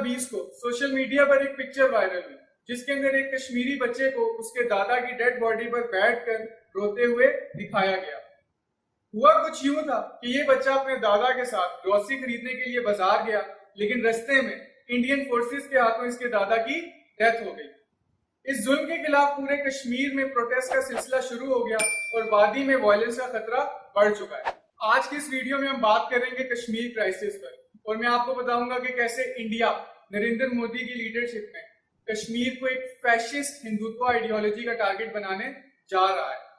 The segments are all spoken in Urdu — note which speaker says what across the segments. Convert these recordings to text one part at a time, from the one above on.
Speaker 1: 2020 کو سوشل میڈیا پر ایک پکچر وائرل ہوئی جس کے اندر ایک کشمیری بچے کو اس کے دادا کی ڈیڈ باڈی پر بیٹھ کر روتے ہوئے دکھایا گیا۔ ہوا کچھ یوں تھا کہ یہ بچہ اپنے دادا کے ساتھ گروسری خریدنے کے لیے بازار گیا، لیکن رستے میں انڈین فورسز کے ہاتھوں اس کے دادا کی ڈیتھ ہو گئی۔ اس ظلم کے خلاف پورے کشمیر میں پروٹیسٹ کا سلسلہ شروع ہو گیا اور وادی میں وائلنس کا خطرہ بڑھ چکا ہے۔ آج کی اس ویڈیو میں ہم بات کریں گے کشمیر کرائسس پر، اور میں آپ کو بتاؤں گا کہ کیسے انڈیا نریندر مودی کی لیڈرشپ میں کشمیر کو ایک فیشسٹ ہندوتوا آئیڈیالوجی کا ٹارگٹ بنانے جا رہا ہے۔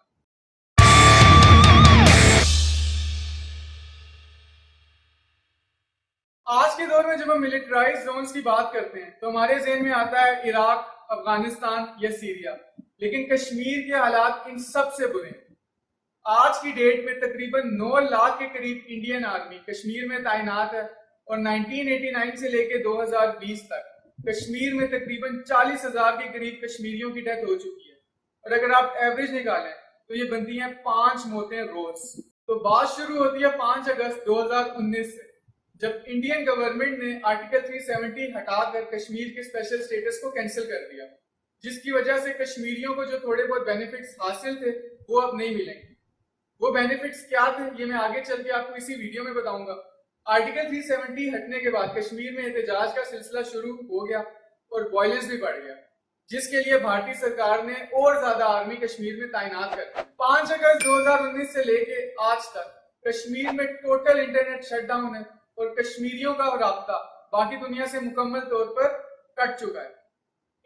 Speaker 1: آج کے دور میں جب ہم ملٹرائز زونز کی بات کرتے ہیں تو ہمارے ذہن میں آتا ہے عراق، افغانستان یا سیریا، لیکن کشمیر کے حالات ان سب سے برے ہیں۔ آج کی ڈیٹ میں تقریباً 9 لاکھ کے قریب انڈین آرمی کشمیر میں تعینات ہے، اور 1989 سے لے کے 2020 تک کشمیر میں تقریباً 40,000 کے قریب کشمیریوں کی ڈیتھ ہو چکی ہے، اور اگر آپ ایوریج نکالیں تو یہ بنتی ہیں 5 موتیں روز۔ تو بات شروع ہوتی ہے 5 اگست 2019 سے، جب انڈین گورنمنٹ نے آرٹیکل 370 ہٹا کر کشمیر کے اسپیشل سٹیٹس کو کینسل کر دیا، جس کی وجہ سے کشمیریوں کو جو تھوڑے بہت بینیفٹس حاصل تھے وہ اب نہیں ملیں گے۔ وہ بینیفٹس کیا تھے یہ میں آگے چل کے آپ کو اسی ویڈیو میں بتاؤں گا۔ آرٹیکل 370 ہٹنے کے بعد کشمیر میں احتجاج کا سلسلہ شروع ہو گیا اور وائلنس بھی بڑھ گیا، جس کے لیے بھارتی سرکار نے اور زیادہ آرمی کشمیر میں تعینات کر دی۔ 5 اگست 2019 سے لے کے آج تک کشمیر میں ٹوٹل انٹرنیٹ شٹ ڈاؤن ہے، اور کشمیریوں کا رابطہ باقی دنیا سے مکمل طور پر کٹ چکا ہے۔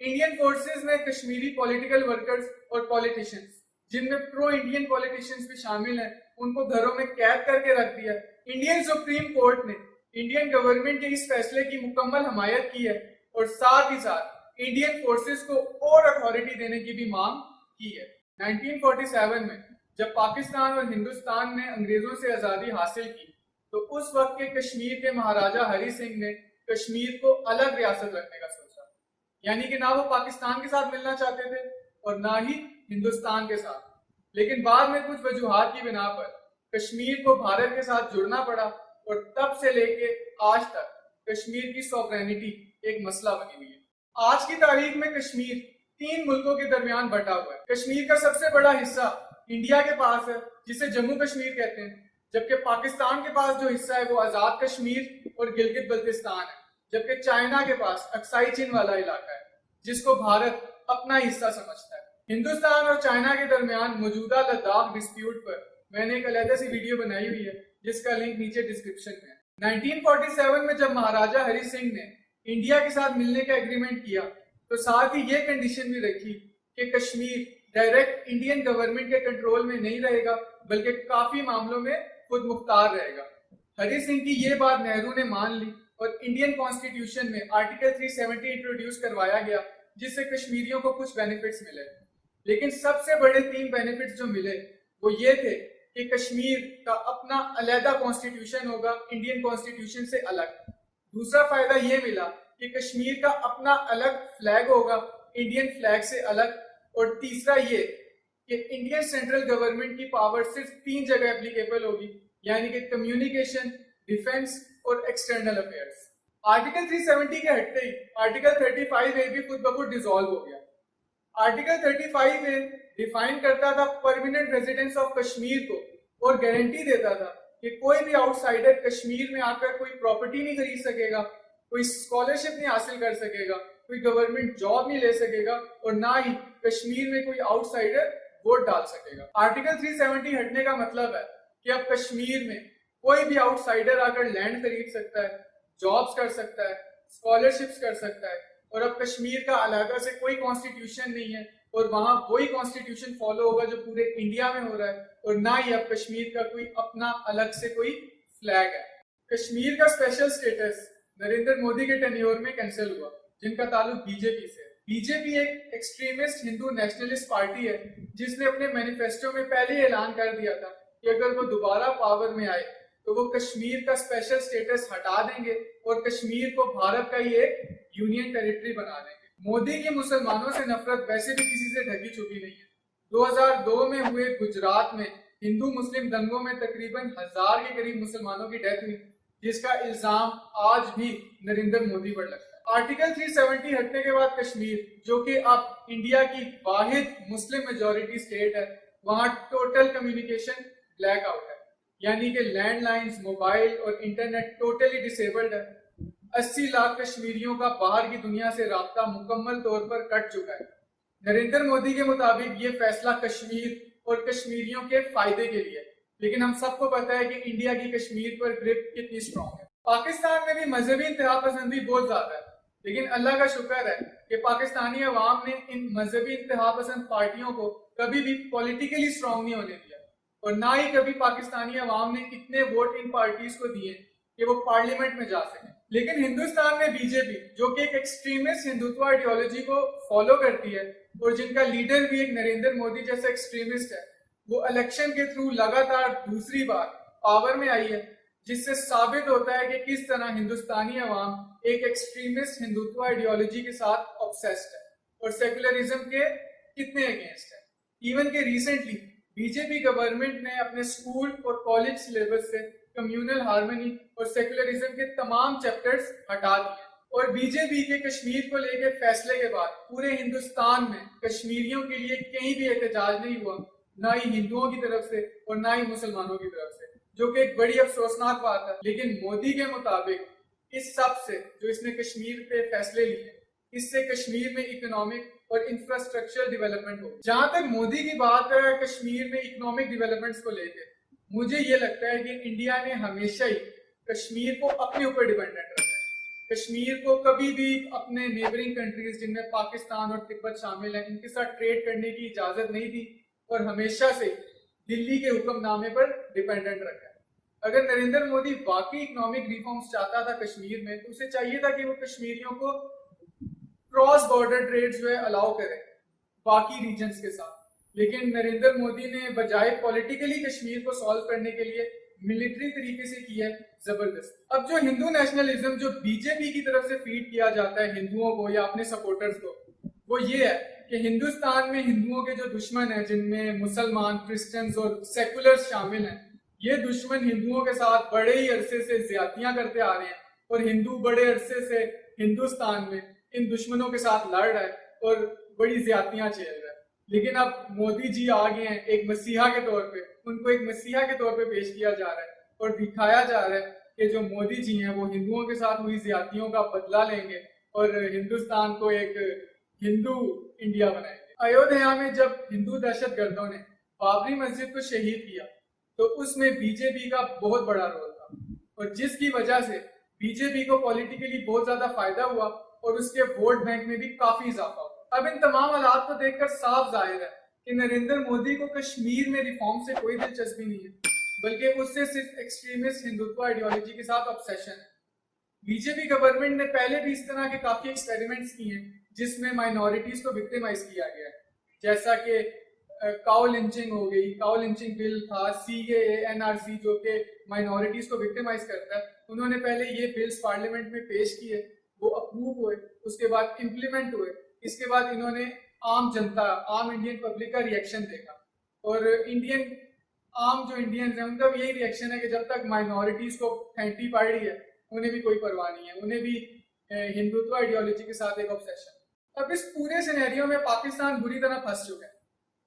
Speaker 1: انڈین فورسز نے کشمیری پولیٹیکل ورکرز اور پولیٹیشنز، جن میں پرو انڈین پولیٹیشنز بھی شامل ہیں، ان کو گھروں میں قید کر کے رکھ دیا۔ انڈین سپریم کورٹ نے انڈین گورنمنٹ کے اس فیصلے کی مکمل حمایت کی ہے، اور ساتھ ہی ساتھ انڈین فورسز کو اور اتھارٹی دینے کی بھی مانگ کی ہے۔ 1947 میں جب پاکستان اور ہندوستان نے انگریزوں سے آزادی حاصل کی تو اس وقت کے کشمیر کے مہاراجہ ہری سنگھ نے کشمیر کو الگ ریاست رکھنے کا سوچا، یعنی کہ نہ وہ پاکستان کے ساتھ ملنا چاہتے تھے اور نہ ہی ہندوستان کے ساتھ، لیکن بعد میں کچھ وجوہات کی بنا پر کشمیر کو بھارت کے ساتھ جڑنا پڑا، اور تب سے لے کے آج تک کشمیر کی سوورینٹی ایک مسئلہ بنی ہوئی ہے۔ آج کی تاریخ میں کشمیر 3 ملکوں کے درمیان بٹا ہوا ہے۔ کشمیر کا سب سے بڑا حصہ انڈیا کے پاس ہے، جسے جموں کشمیر کہتے ہیں، جبکہ پاکستان کے پاس جو حصہ ہے وہ آزاد کشمیر اور گلگت بلتستان ہے، جبکہ چائنا کے پاس اکسائی چین والا علاقہ ہے، جس کو بھارت اپنا حصہ سمجھتا ہے۔ ہندوستان اور چائنا کے درمیان موجودہ لداخ ڈسپیوٹ پر میں نے ایک علیحدہ سی ویڈیو بنائی ہوئی ہے، جس کا لنک نیچے ڈسکرپشن میں ہے۔ 1947 میں جب مہاراجہ ہری سنگھ نے انڈیا کے ساتھ ملنے کا ایگریمنٹ کیا تو ساتھ ہی یہ کنڈیشن بھی رکھی کہ کشمیر ڈائریکٹ انڈین گورنمنٹ کے کنٹرول میں نہیں رہے گا، بلکہ کافی معاملوں میں خود مختار رہے گا۔ ہری سنگھ کی یہ بات نہرو نے مان لی، اور انڈین کانسٹیٹیوشن میں آرٹیکل 370 انٹروڈیوس کروایا گیا، جس سے کشمیریوں کو کچھ بینیفٹس ملے۔ لیکن سب سے بڑے 3 بینیفٹس جو ملے وہ یہ تھے کہ کشمیر کا اپنا علیحدہ کانسٹیٹیوشن ہوگا، انڈین کانسٹیٹیوشن سے الگ۔ دوسرا فائدہ یہ ملا کہ کشمیر کا اپنا الگ فلیگ ہوگا، انڈین فلیگ سے الگ۔ اور تیسرا یہ کہ انڈین سینٹرل گورنمنٹ کی پاور صرف 3 جگہ اپلیکیبل ہوگی، یعنی کہ کمیونیکیشن، ڈیفنس اور ایکسٹرنل افیئرس۔ آرٹیکل 370 کے ہٹتے ہی آرٹیکل 35A بھی خود بخود ڈیزالو ہو گیا۔ آرٹیکل 35A ڈیفائن کرتا تھا پرماننٹ ریزیڈنس آف کشمیر کو، اور گارنٹی دیتا تھا کہ کوئی بھی آؤٹ سائڈر کشمیر میں آ کر کوئی پراپرٹی نہیں خرید سکے گا، کوئی اسکالرشپ نہیں حاصل کر سکے گا، کوئی گورنمنٹ جاب نہیں لے سکے گا، اور نہ ہی کشمیر میں کوئی آؤٹ سائڈر ووٹ ڈال سکے گا۔ آرٹیکل 370 ہٹنے کا مطلب ہے کہ اب کشمیر میں کوئی بھی آؤٹ سائڈر آ کر لینڈ خرید سکتا ہے، جابز کر سکتا ہے، اسکالرشپس کر سکتا ہے، اور اب کشمیر کا علاقہ سے کوئی کانسٹیٹیوشن نہیں ہے، اور وہاں وہی کانسٹیٹیوشن فالو ہوگا جو پورے انڈیا میں ہو رہا ہے، اور نہ ہی اب کشمیر کا کوئی اپنا الگ سے کوئی فلیگ ہے۔ کشمیر کا اسپیشل سٹیٹس نریندر مودی کے ٹینیور میں کینسل ہوا، جن کا تعلق بی جے پی سے ہے۔ بی جے پی ایک ایکسٹریمسٹ ہندو نیشنلسٹ پارٹی ہے، جس نے اپنے مینیفیسٹو میں پہلے اعلان کر دیا تھا کہ اگر وہ دوبارہ پاور میں آئے تو وہ کشمیر کا اسپیشل سٹیٹس ہٹا دیں گے اور کشمیر کو بھارت کا ہی ایک یونین ٹیریٹری بنا دیں گے۔ مودی کی مسلمانوں سے نفرت ویسے بھی کسی سے ڈھکی چھپی نہیں ہے۔ 2002 میں ہوئے گجرات میں ہندو مسلم دنگوں میں تقریباً 1000 کے قریب مسلمانوں کی ڈیتھ ہوئی، جس کا الزام آج بھی نریندر مودی پر لگتا ہے۔ آرٹیکل 370 ہٹنے کے بعد کشمیر، جو کہ اب انڈیا کی واحد مسلم میجورٹی اسٹیٹ ہے، وہاں ٹوٹل کمیونیکیشن بلیک آؤٹ ہے، یعنی کہ لینڈ لائنز، موبائل اور انٹرنیٹ ٹوٹلی ڈسیبلڈ ہے۔ 80 لاکھ کشمیریوں کا باہر کی دنیا سے رابطہ مکمل طور پر کٹ چکا ہے۔ نریندر مودی کے مطابق یہ فیصلہ کشمیر اور کشمیریوں کے فائدے کے لیے، لیکن ہم سب کو پتا ہے کہ انڈیا کی کشمیر پر گرپ کتنی اسٹرانگ ہے۔ پاکستان میں بھی مذہبی انتہا پسندی بہت زیادہ ہے، لیکن اللہ کا شکر ہے کہ پاکستانی عوام نے ان مذہبی انتہا پسند پارٹیوں کو کبھی بھی پولیٹیکلی اسٹرانگ نہیں ہونے دیا، اور نہ ہی کبھی پاکستانی عوام نے اتنے ووٹ ان پارٹیز کو دیے کہ وہ پارلیمنٹ میں جا سکیں۔ لیکن ہندوستان میں بی جے پی، جو کہ ایک ایکسٹریمسٹ ہندوتو آئیڈیالوجی کو فالو کرتی ہے اور جن کا لیڈر بھی ایک نریندر مودی جیسا ایکسٹریمسٹ ہے، وہ الیکشن کے تھرو لگاتار دوسری بار پاور میں آئی ہے، جس سے ثابت ہوتا ہے کہ کس طرح ہندوستانی عوام ایک ایکسٹریمسٹ ہندوتو آئیڈیالوجی کے ساتھ obsessed ہے اور سیکولرزم کے کتنے اگینسٹ ہے۔ ایون کہ recently B J P government نے اپنے اسکول اور کالج سلیبس سے کمیونل ہارمنی اور سیکولرزم کے تمام چیپٹرز ہٹا دیے، اور بی جے پی کے کشمیر کو لے کے فیصلے کے بعد پورے ہندوستان میں کشمیریوں کے لیے کہیں بھی احتجاج نہیں ہوا، نہ ہی ہندوؤں کی طرف سے اور نہ ہی مسلمانوں کی طرف سے، جو کہ ایک بڑی افسوسناک بات ہے۔ لیکن مودی کے مطابق اس سب سے جو اس نے کشمیر پہ فیصلے لیے، اس سے کشمیر میں اکنامک اور انفراسٹرکچر ڈیولپمنٹ ہو۔ جہاں تک مودی کی بات ہے کشمیر میں اکنامک ڈیولپمنٹس کو لے کے، مجھے یہ لگتا ہے کہ انڈیا نے ہمیشہ ہی کشمیر کو اپنے اوپر ڈیپینڈنٹ رکھا ہے۔ کشمیر کو کبھی بھی اپنے نیبرنگ کنٹریز جن میں پاکستان اور تبت شامل ہیں ان کے ساتھ ٹریڈ کرنے کی اجازت نہیں دی، اور ہمیشہ سے دلی کے حکم نامے پر ڈیپینڈنٹ رکھا ہے۔ اگر نریندر مودی واقعی اکنامک ریفارمز چاہتا تھا کشمیر میں، تو اسے چاہیے تھا کہ وہ کشمیریوں کو کراس بارڈر ٹریڈ جو ہے الاؤ کرے باقی ریجنز کے ساتھ، لیکن نریندر مودی نے بجائے پولیٹیکلی کشمیر کو سالو کرنے کے لیے ملٹری طریقے سے کیا ہے زبردست۔ اب جو ہندو نیشنلزم جو بی جے پی کی طرف سے فیڈ کیا جاتا ہے ہندوؤں کو یا اپنے سپورٹرز کو، وہ یہ ہے کہ ہندوستان میں ہندوؤں کے جو دشمن ہیں، جن میں مسلمان، کرسچنز اور سیکولرز شامل ہیں، یہ دشمن ہندوؤں کے ساتھ بڑے ہی عرصے سے زیادتیاں کرتے آ رہے ہیں، اور ہندو بڑے عرصے سے ہندوستان میں ان دشمنوں کے ساتھ لڑ رہا ہے اور بڑی زیادتیاں جھیل رہا ہے۔ لیکن اب مودی جی آ گئے ہیں ایک مسیحا کے طور پہ، ان کو ایک مسیحا کے طور پہ پیش کیا جا رہا ہے اور دکھایا جا رہا ہے کہ جو مودی جی ہیں وہ ہندوؤں کے ساتھ ہوئی زیادتیوں کا بدلہ لیں گے اور ہندوستان کو ایک ہندو انڈیا بنائیں گے۔ ایودھیا میں جب ہندو دہشت گردوں نے بابری مسجد کو شہید کیا تو اس میں بی جے پی کا بہت بڑا رول تھا، اور جس کی وجہ سے بی جے پی کو پولیٹیکلی بہت زیادہ فائدہ ہوا اور اس کے ووٹ بینک میں بھی کافی اضافہ ہوا۔ اب ان تمام حالات کو دیکھ کر صاف ظاہر ہے کہ نریندر مودی کو کشمیر میں ریفارم سے کوئی دلچسپی نہیں ہے، بلکہ اس سے صرف ایکسٹریمسٹ ہندوتو آئیڈیالوجی کے ساتھ obsession ہے۔ بی جے پی گورنمنٹ نے پہلے بھی اس طرح کے کافی ایکسپیریمنٹس کیے ہیں جس میں مائنورٹیز کو وکٹمائز کیا گیا ہے، جیسا کہ کاؤ لنچنگ ہو گئی، کاؤ لنچنگ بل تھا، سی اے این آر سی جو کہ مائنورٹیز کو وکٹمائز کرتا ہے، انہوں نے پہلے یہ بلز پارلیمنٹ میں پیش کیے، وہ اپروو ہوئے، اس کے بعد امپلیمنٹ ہوئے، اس کے بعد انہوں نے عام جنتا، عام انڈین پبلک کا ریئیکشن دیکھا، اور عام جو انڈینز ہیں ان کا بھی یہی ریئیکشن ہے کہ جب تک مائنورٹیز کو پھینٹی پڑ رہی ہے انہیں بھی کوئی پرواہ نہیں ہے، انہیں بھی ہندوتو آئیڈیالوجی کے ساتھ ایک obsession۔ اب اس پورے سینیریو میں پاکستان بری طرح پھنس چکا ہے۔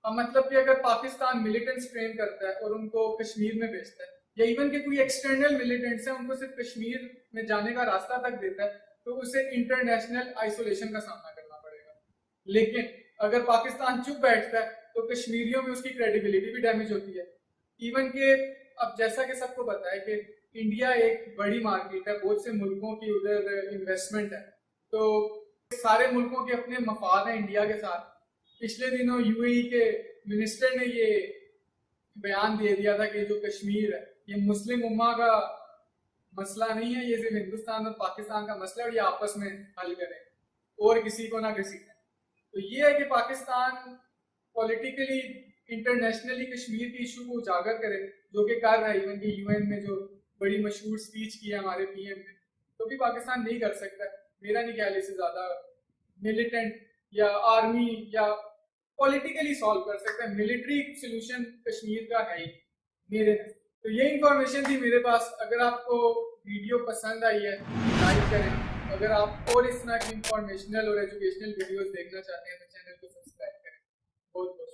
Speaker 1: اب مطلب کہ اگر پاکستان ملیٹنٹس ٹرین کرتا ہے اور ان کو کشمیر میں بھیجتا ہے، یا ایون کہ کوئی ایکسٹرنل ملیٹنٹس ہیں ان کو صرف کشمیر میں جانے کا راستہ تک دیتا ہے، تو اسے انٹرنیشنل آئسولیشن کا سامنا کرنا پڑے گا۔ لیکن اگر پاکستان چپ بیٹھتا ہے تو کشمیریوں میں اس کی کریڈیبلٹی بھی ڈیمیج ہوتی ہے۔ ایون کہ اب جیسا کہ سب کو پتا ہے کہ انڈیا ایک بڑی مارکیٹ ہے، بہت سے ملکوں کی ادھر انویسٹمنٹ ہے، تو سارے ملکوں کے اپنے مفاد ہیں انڈیا کے ساتھ۔ پچھلے دنوں یو اے ای کے منسٹر نے یہ بیان دے دیا تھا کہ جو کشمیر ہے یہ مسلم امہ کا مسئلہ نہیں ہے، یہ صرف ہندوستان اور پاکستان کا مسئلہ ہے، اور یہ آپس میں حل کریں اور کسی کو نہ کسی کو۔ تو یہ ہے کہ پاکستان پولیٹیکلی انٹرنیشنلی کشمیر کی ایشو کو اجاگر کرے، جو کہ کر رہا ہے۔ ایون کہ یو این میں جو بڑی مشہور سپیچ کی ہے ہمارے پی ایم نے، تو بھی پاکستان نہیں کر سکتا۔ میرا نہیں خیال اس سے زیادہ ملیٹنٹ یا آرمی یا پولیٹیکلی سالو کر سکتا ہے، ملٹری سولوشن کشمیر کا ہے ہی میرے۔ تو یہ انفارمیشن تھی میرے پاس، اگر آپ کو ویڈیو پسند آئی ہے لائک کریں. اگر آپ اور اس طرح کی انفارمیشنل اور ایجوکیشنل ویڈیوز دیکھنا چاہتے ہیں تو چینل کو سبسکرائب کریں. بہت بہت